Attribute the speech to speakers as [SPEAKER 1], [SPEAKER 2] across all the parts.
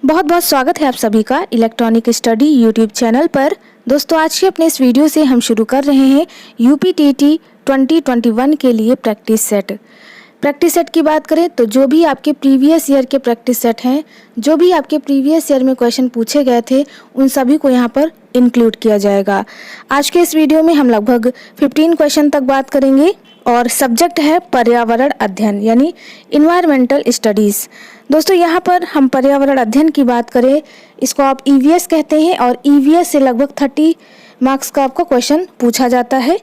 [SPEAKER 1] बहुत बहुत स्वागत है आप सभी का इलेक्ट्रॉनिक स्टडी यूट्यूब चैनल पर। दोस्तों आज के अपने इस वीडियो से हम शुरू कर रहे हैं यूपीटीटी 2021 के लिए प्रैक्टिस सेट। प्रैक्टिस सेट की बात करें तो जो भी आपके प्रीवियस ईयर के प्रैक्टिस सेट हैं, जो भी आपके प्रीवियस ईयर में क्वेश्चन पूछे गए थे, उन सभी को यहाँ पर इंक्लूड किया जाएगा। आज के इस वीडियो में हम लगभग 15 क्वेश्चन तक बात करेंगे और सब्जेक्ट है पर्यावरण अध्ययन यानी इन्वायरमेंटल स्टडीज़। दोस्तों यहाँ पर हम पर्यावरण अध्ययन की बात करें, इसको आप ईवीएस कहते हैं और ईवीएस से लगभग 30 मार्क्स का आपका क्वेश्चन पूछा जाता है।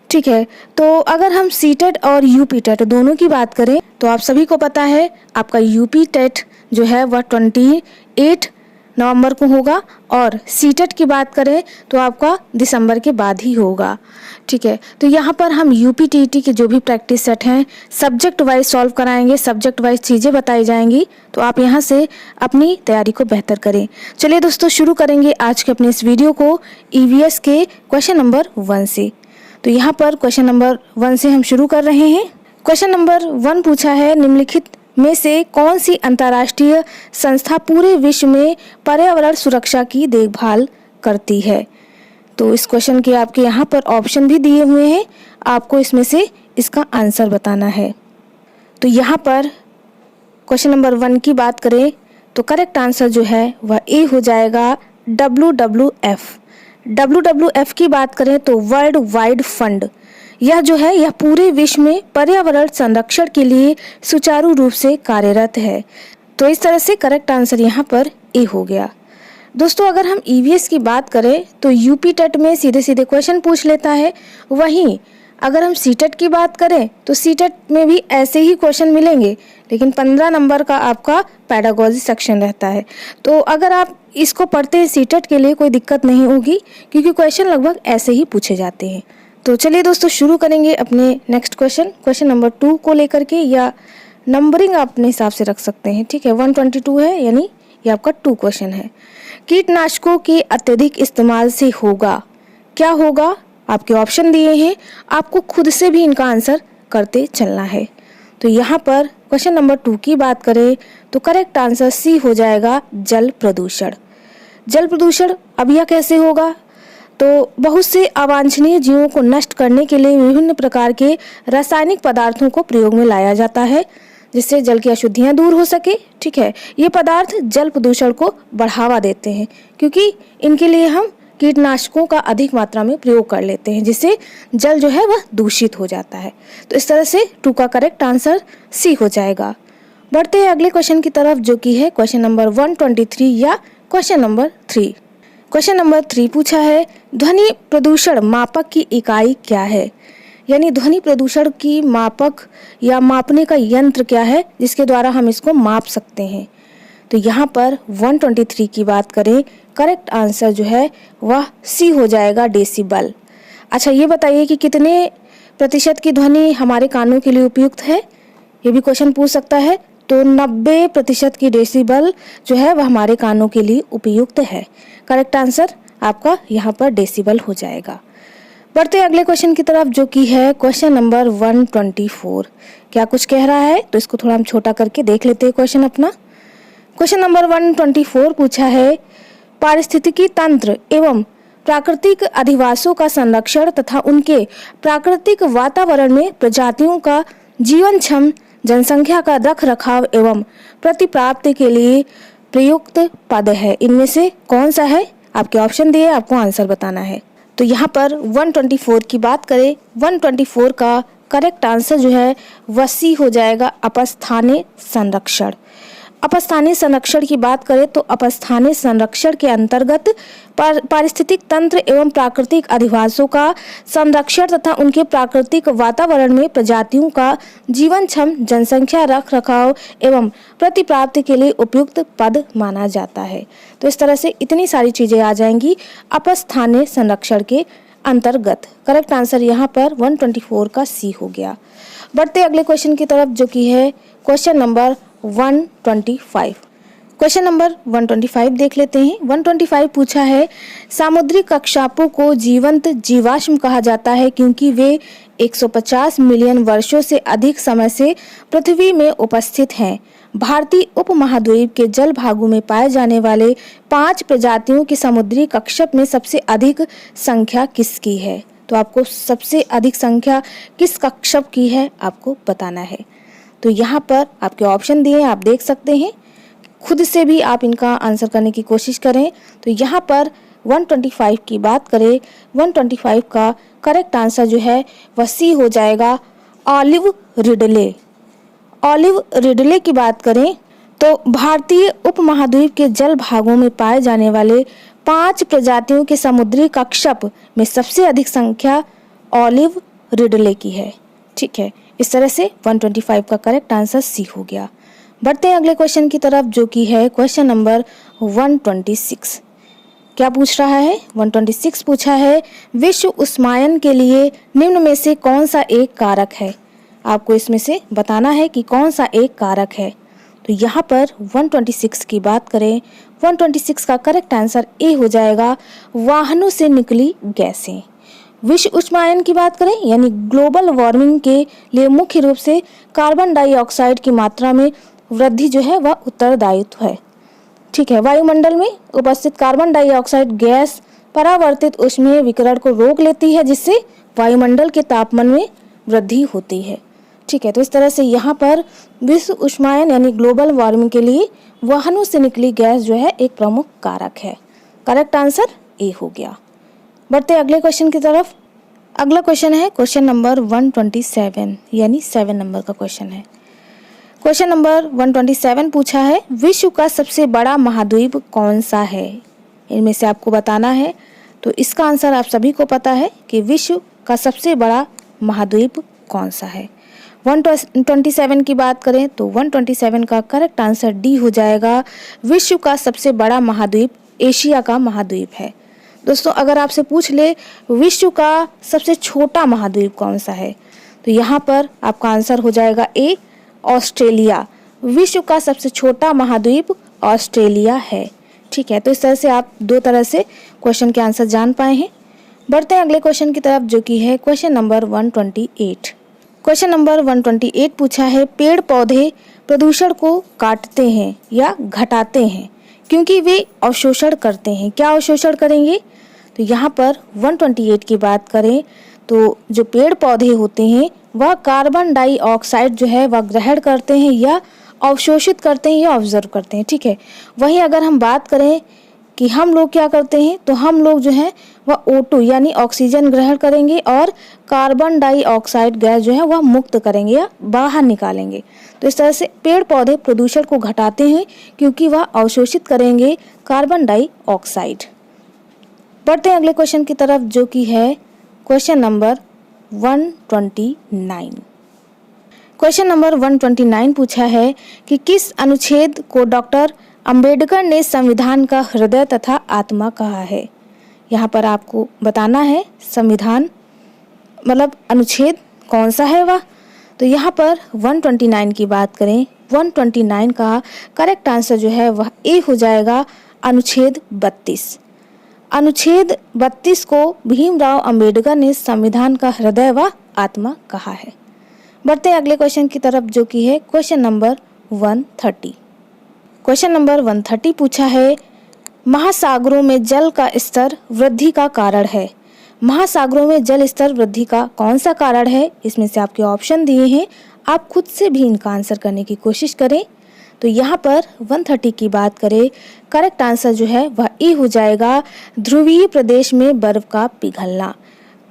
[SPEAKER 1] ठीक है, तो अगर हम सीटेट और यूपी टेट दोनों की बात करें तो आप सभी को पता है आपका यूपी टेट जो है वह 28 नवंबर को होगा और सीटेट की बात करें तो आपका दिसंबर के बाद ही होगा। ठीक है, तो यहाँ पर हम यूपीटीटी के जो भी प्रैक्टिस सेट हैं सब्जेक्ट वाइज सॉल्व कराएंगे, सब्जेक्ट वाइज चीज़ें बताई जाएंगी, तो आप यहाँ से अपनी तैयारी को बेहतर करें। चलिए दोस्तों शुरू करेंगे आज के अपने इस वीडियो को ईवीएस के क्वेश्चन नंबर 1 से। तो यहाँ पर क्वेश्चन नंबर 1 से हम शुरू कर रहे हैं। क्वेश्चन नंबर 1 पूछा है, निम्नलिखित में से कौन सी अंतर्राष्ट्रीय संस्था पूरे विश्व में पर्यावरण सुरक्षा की देखभाल करती है। तो इस क्वेश्चन के आपके यहाँ पर ऑप्शन भी दिए हुए हैं, आपको इसमें से इसका आंसर बताना है। तो यहाँ पर क्वेश्चन नंबर 1 की बात करें तो करेक्ट आंसर जो है वह ए हो जाएगा, WWF। WWF की बात करें तो वर्ल्ड वाइड फंड, यह जो है यह पूरे विश्व में पर्यावरण संरक्षण के लिए सुचारू रूप से कार्यरत है। तो इस तरह से करेक्ट आंसर यहाँ पर ए हो गया। दोस्तों अगर हम ईवीएस की बात करें तो यूपी टेट में सीधे सीधे क्वेश्चन पूछ लेता है, वहीं अगर हम सीटेट की बात करें तो सीटेट में भी ऐसे ही क्वेश्चन मिलेंगे, लेकिन 15 नंबर का आपका पेडागोजी सेक्शन रहता है। तो अगर आप इसको पढ़ते हैं सीटेट के लिए कोई दिक्कत नहीं होगी, क्योंकि क्वेश्चन लगभग ऐसे ही पूछे जाते हैं। तो चलिए दोस्तों शुरू करेंगे अपने नेक्स्ट क्वेश्चन नंबर 2 को लेकर के, या नंबरिंग आप अपने हिसाब से रख सकते हैं। ठीक है, 122 है यानी ये आपका 2 क्वेश्चन है। कीटनाशकों के अत्यधिक इस्तेमाल से होगा, क्या होगा? आपके ऑप्शन दिए हैं, आपको खुद से भी इनका आंसर करते चलना है। तो यहाँ पर क्वेश्चन नंबर 2 की बात करें तो करेक्ट आंसर सी हो जाएगा, जल प्रदूषण। जल प्रदूषण अब यह कैसे होगा? तो बहुत से अवांछनीय जीवों को नष्ट करने के लिए विभिन्न प्रकार के रासायनिक पदार्थों को प्रयोग में लाया जाता है, जिससे जल की अशुद्धियां दूर हो सके। ठीक है, ये पदार्थ जल प्रदूषण को बढ़ावा देते हैं, क्योंकि इनके लिए हम कीटनाशकों का अधिक मात्रा में प्रयोग कर लेते हैं, जिससे जल जो है वह दूषित हो जाता है। तो इस तरह से 2 का करेक्ट आंसर सी हो जाएगा। बढ़ते हैं अगले क्वेश्चन की तरफ, जो कि है क्वेश्चन नंबर 123 या क्वेश्चन नंबर 3। क्वेश्चन नंबर 3 पूछा है, ध्वनि प्रदूषण मापक की इकाई क्या है, यानी ध्वनि प्रदूषण की मापक या मापने का यंत्र क्या है जिसके द्वारा हम इसको माप सकते हैं। तो यहाँ पर 123 की बात करें, करेक्ट आंसर जो है वह सी हो जाएगा, डेसिबल। अच्छा ये बताइए कि कितने प्रतिशत की ध्वनि हमारे कानों के लिए उपयुक्त है, ये भी क्वेश्चन पूछ सकता है। तो 90% की डेसिबल जो है वह हमारे कानों के लिए उपयुक्त है। करेक्ट आंसर आपका यहाँ पर डेसिबल हो जाएगा। बढ़ते अगले क्वेश्चन की तरफ, जो कि है क्वेश्चन नंबर 124। क्या कुछ कह रहा है तो इसको थोड़ा हम छोटा करके देख लेते हैं क्वेश्चन अपना। क्वेश्चन नंबर 124 पूछा है, पारिस्थितिकी तंत्र एवं प्राकृतिक अधिवासों का संरक्षण तथा उनके प्राकृतिक वातावरण में प्रजातियों का जीवनक्षम जनसंख्या का रख रखाव एवं प्रतिप्राप्ति के लिए प्रयुक्त पद है, इनमें से कौन सा है? आपके ऑप्शन दिए, आपको आंसर बताना है। तो यहाँ पर 124 की बात करें, 124 का करेक्ट आंसर जो है वह सी हो जाएगा, अपस्थानीय संरक्षण। अपस्थानीय संरक्षण की बात करें तो अपस्थानीय संरक्षण के अंतर्गत पारिस्थितिक तंत्र एवं प्राकृतिक अधिवासों का संरक्षण तथा उनके प्राकृतिक वातावरण में प्रजातियों का जीवनक्षम जनसंख्या रख रखाव एवं प्रतिप्राप्ति के लिए उपयुक्त पद माना जाता है। तो इस तरह से इतनी सारी चीजें आ जाएंगी अपस्थानीय संरक्षण के अंतर्गत। करेक्ट आंसर यहाँ पर 124 का सी हो गया। बढ़ते अगले क्वेश्चन की तरफ, जो कि है क्वेश्चन नंबर 125। क्वेश्चन नंबर 125 देख लेते हैं। 125 पूछा है, सामुद्रिक कक्षापों को जीवंत जीवाश्म कहा जाता है क्योंकि वे 150 मिलियन वर्षों से अधिक समय से पृथ्वी में उपस्थित हैं। भारतीय उपमहाद्वीप के जल भागों में पाए जाने वाले 5 प्रजातियों की समुद्री कच्छप में सबसे अधिक संख्या किसकी है? तो आपको सबसे अधिक संख्या किस कच्छप की है आपको बताना है। तो यहाँ पर आपके ऑप्शन दिए हैं, आप देख सकते हैं, खुद से भी आप इनका आंसर करने की कोशिश करें। तो यहाँ पर 125 की बात करें, 125 का करेक्ट आंसर जो है वह सी हो जाएगा, ऑलिव रिडले। ऑलिव रिडले की बात करें तो भारतीय उपमहाद्वीप के जल भागों में पाए जाने वाले 5 प्रजातियों के समुद्री कच्छप में सबसे अधिक संख्या ऑलिव रिडले की है। ठीक है, इस तरह से 125 का करेक्ट आंसर सी हो गया। बढ़ते हैं अगले क्वेश्चन की तरफ, जो कि है क्वेश्चन नंबर 126। क्या पूछ रहा है? 126 पूछा है, विश्व उष्मायन के लिए निम्न में से कौन सा एक कारक है? आपको इसमें से बताना है कि कौन सा एक कारक है। तो यहाँ पर 126 की बात करें, 126 का करेक्ट आंसर ए हो जाएगा, वाहनों से निकली गैसें। विश्व उष्मायन की बात करें यानी ग्लोबल वार्मिंग के लिए मुख्य रूप से कार्बन डाइऑक्साइड की मात्रा में वृद्धि जो है वह उत्तरदायित्व है। ठीक है, वायुमंडल में उपस्थित कार्बन डाइऑक्साइड गैस परावर्तित ऊष्मीय विकिरण को रोक लेती है, जिससे वायुमंडल के तापमान में वृद्धि होती है। ठीक है, तो इस तरह से यहाँ पर विश्व उष्मायन यानी ग्लोबल वार्मिंग के लिए वाहनों से निकली गैस जो है एक प्रमुख कारक है। करेक्ट आंसर ए हो गया। बढ़ते अगले क्वेश्चन की तरफ। अगला क्वेश्चन है क्वेश्चन नंबर 127 यानी 7 नंबर का क्वेश्चन है। क्वेश्चन नंबर 127 पूछा है, विश्व का सबसे बड़ा महाद्वीप कौन सा है? इनमें से आपको बताना है। तो इसका आंसर आप सभी को पता है कि विश्व का सबसे बड़ा महाद्वीप कौन सा है। 127 की बात करें तो 127 का करेक्ट आंसर डी हो जाएगा, विश्व का सबसे बड़ा महाद्वीप एशिया का महाद्वीप है। दोस्तों, अगर आपसे पूछ ले विश्व का सबसे छोटा महाद्वीप कौन सा है, तो यहाँ पर आपका आंसर हो जाएगा ए, ऑस्ट्रेलिया। विश्व का सबसे छोटा महाद्वीप ऑस्ट्रेलिया है। ठीक है, तो इस तरह से आप दो तरह से क्वेश्चन के आंसर जान पाए हैं। बढ़ते हैं अगले क्वेश्चन की तरफ, जो कि है क्वेश्चन नंबर 128। क्वेश्चन नंबर 128 पूछा है, पेड़ पौधे प्रदूषण को काटते हैं या घटाते हैं क्योंकि वे अवशोषण करते हैं। क्या अवशोषण करेंगे? तो यहाँ पर 128 की बात करें तो जो पेड़ पौधे होते हैं वह कार्बन डाइऑक्साइड जो है वह ग्रहण करते हैं या अवशोषित करते हैं या ऑब्जर्व करते हैं। ठीक है, वहीं अगर हम बात करें कि हम लोग क्या करते हैं, तो हम लोग जो है वह O2 यानी ऑक्सीजन ग्रहण करेंगे और कार्बन डाइऑक्साइड गैस जो है वह मुक्त करेंगे या बाहर निकालेंगे। तो इस तरह से पेड़ पौधे प्रदूषण को घटाते हैं क्योंकि वह अवशोषित करेंगे कार्बन डाइऑक्साइड। बढ़ते हैं अगले क्वेश्चन की तरफ, जो कि है क्वेश्चन नंबर 129। क्वेश्चन नंबर 129 पूछा है कि किस अनुच्छेद को डॉक्टर अंबेडकर ने संविधान का हृदय तथा आत्मा कहा है? यहाँ पर आपको बताना है संविधान मतलब अनुच्छेद कौन सा है वह। तो यहाँ पर 129 की बात करें, 129 का करेक्ट आंसर जो है वह ए हो जाएगा, अनुच्छेद 32। अनुच्छेद 32 को भीमराव अंबेडकर ने संविधान का हृदय व आत्मा कहा है। बढ़ते हैं अगले क्वेश्चन की तरफ, जो कि है क्वेश्चन नंबर 130। क्वेश्चन नंबर 130 पूछा है, महासागरों में जल का स्तर वृद्धि का कारण है। महासागरों में जल स्तर वृद्धि का कौन सा कारण है? इसमें से आपके ऑप्शन दिए हैं, आप खुद से भी इनका आंसर करने की कोशिश करें। तो यहाँ पर 130 की बात करें, करेक्ट आंसर जो है वह ए हो जाएगा, ध्रुवीय प्रदेश में बर्फ का पिघलना।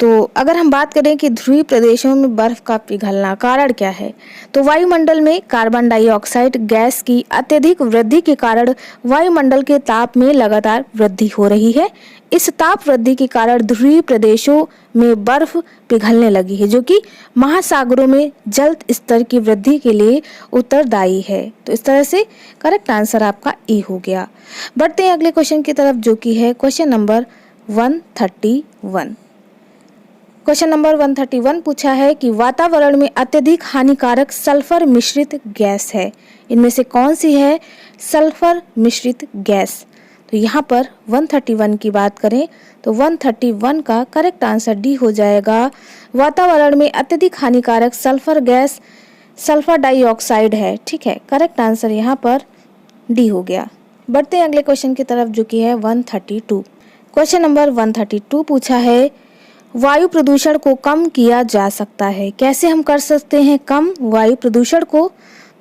[SPEAKER 1] तो अगर हम बात करें कि ध्रुवीय प्रदेशों में बर्फ का पिघलना कारण क्या है, तो वायुमंडल में कार्बन डाइऑक्साइड गैस की अत्यधिक वृद्धि के कारण वायुमंडल के ताप में लगातार वृद्धि हो रही है। इस ताप वृद्धि के कारण ध्रुवीय प्रदेशों में बर्फ पिघलने लगी है, जो कि महासागरों में जल स्तर की वृद्धि के लिए उत्तरदायी है। तो इस तरह से करेक्ट आंसर आपका ए हो गया। बढ़ते हैं अगले क्वेश्चन की तरफ, जो कि है क्वेश्चन नंबर 131। क्वेश्चन नंबर 131 पूछा है कि वातावरण में अत्यधिक हानिकारक सल्फर मिश्रित गैस है। इनमें से कौन सी है सल्फर मिश्रित गैस? तो यहाँ पर 131 की बात करें तो 131 का करेक्ट आंसर डी हो जाएगा, वातावरण में अत्यधिक हानिकारक सल्फर गैस सल्फर डाइऑक्साइड है। ठीक है, करेक्ट आंसर यहाँ पर डी हो गया। बढ़ते हैं अगले क्वेश्चन की तरफ जो कि है 132। क्वेश्चन नंबर 132 पूछा है वायु प्रदूषण को कम किया जा सकता है। कैसे हम कर सकते हैं कम वायु प्रदूषण को?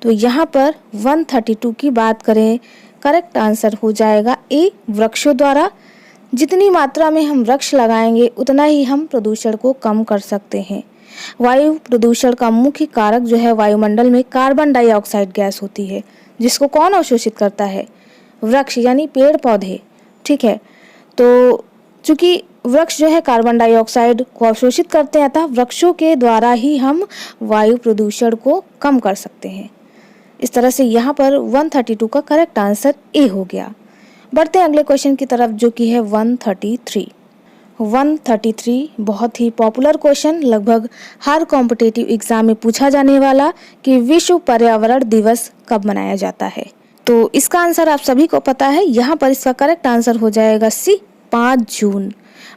[SPEAKER 1] तो यहाँ पर 132 की बात करें, करेक्ट आंसर हो जाएगा ए, वृक्षों द्वारा। जितनी मात्रा में हम वृक्ष लगाएंगे उतना ही हम प्रदूषण को कम कर सकते हैं। वायु प्रदूषण का मुख्य कारक जो है वायुमंडल में कार्बन डाइऑक्साइड गैस होती है, जिसको कौन अवशोषित करता है? वृक्ष यानी पेड़ पौधे। ठीक है, तो चूंकि वृक्ष जो है कार्बन डाइऑक्साइड को अवशोषित करते हैं, अतः वृक्षों के द्वारा ही हम वायु प्रदूषण को कम कर सकते हैं। इस तरह से यहाँ पर 132 का करेक्ट आंसर ए हो गया। बढ़ते हैं अगले क्वेश्चन की तरफ जो कि है 133। 133 बहुत ही पॉपुलर क्वेश्चन, लगभग हर कॉम्पिटिटिव एग्जाम में पूछा जाने वाला कि विश्व पर्यावरण दिवस कब मनाया जाता है। तो इसका आंसर आप सभी को पता है, यहाँ पर इसका करेक्ट आंसर हो जाएगा सी, 5 जून।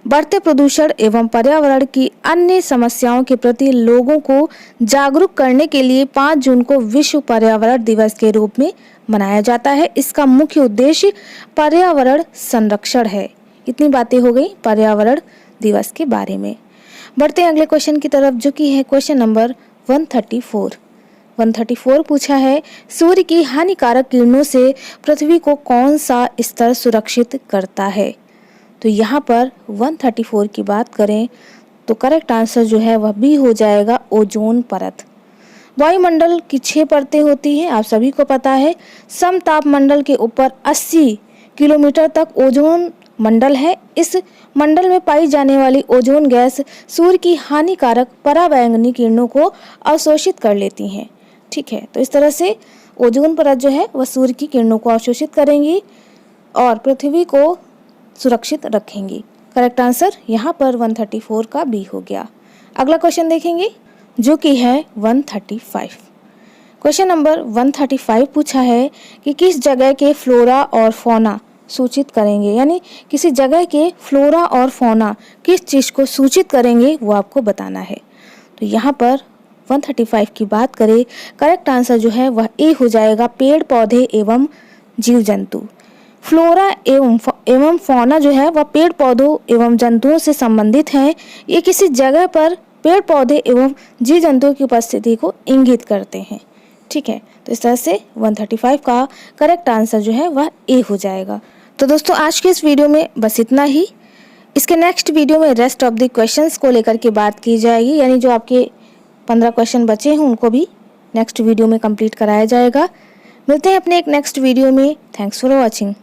[SPEAKER 1] बढ़ते प्रदूषण एवं पर्यावरण की अन्य समस्याओं के प्रति लोगों को जागरूक करने के लिए 5 जून को विश्व पर्यावरण दिवस के रूप में मनाया जाता है। इसका मुख्य उद्देश्य पर्यावरण संरक्षण है। इतनी बातें हो गई पर्यावरण दिवस के बारे में। बढ़ते हैं अगले क्वेश्चन की तरफ जो कि है क्वेश्चन नंबर 134। 134 पूछा है सूर्य की हानिकारक किरणों से पृथ्वी को कौन सा स्तर सुरक्षित करता है? तो यहाँ पर 134 की बात करें तो करेक्ट आंसर जो है वह भी हो जाएगा ओजोन परत। वायुमंडल की 6 परतें होती हैं, आप सभी को पता है। समताप मंडल के ऊपर 80 किलोमीटर तक ओजोन मंडल है। इस मंडल में पाई जाने वाली ओजोन गैस सूर्य की हानिकारक पराबैंगनी किरणों को अवशोषित कर लेती हैं। ठीक है, तो इस तरह से ओजोन परत जो है वह सूर्य की किरणों को अवशोषित करेंगी और पृथ्वी को सुरक्षित रखेंगी। करेक्ट आंसर यहाँ पर 134 का बी हो गया। अगला क्वेश्चन देखेंगे जो कि है 135। क्वेश्चन नंबर 135 पूछा है कि किस जगह के फ्लोरा और फौना सूचित करेंगे, यानी किसी जगह के फ्लोरा और फौना किस चीज़ को सूचित करेंगे वो आपको बताना है। तो यहाँ पर 135 की बात करें, करेक्ट आंसर जो है वह ए हो जाएगा, पेड़ पौधे एवं जीव जंतु। फ्लोरा एवं फौना जो है वह पेड़ पौधों एवं जंतुओं से संबंधित हैं। ये किसी जगह पर पेड़ पौधे एवं जीव जंतुओं की उपस्थिति को इंगित करते हैं। ठीक है, तो इस तरह से 135 का करेक्ट आंसर जो है वह ए हो जाएगा। तो दोस्तों आज के इस वीडियो में बस इतना ही। इसके नेक्स्ट वीडियो में रेस्ट ऑफ द क्वेश्चंस को लेकर के बात की जाएगी, यानी जो आपके 15 क्वेश्चन बचे हैं उनको भी नेक्स्ट वीडियो में कंप्लीट कराया जाएगा। मिलते हैं अपने एक नेक्स्ट वीडियो में। Thanks for watching.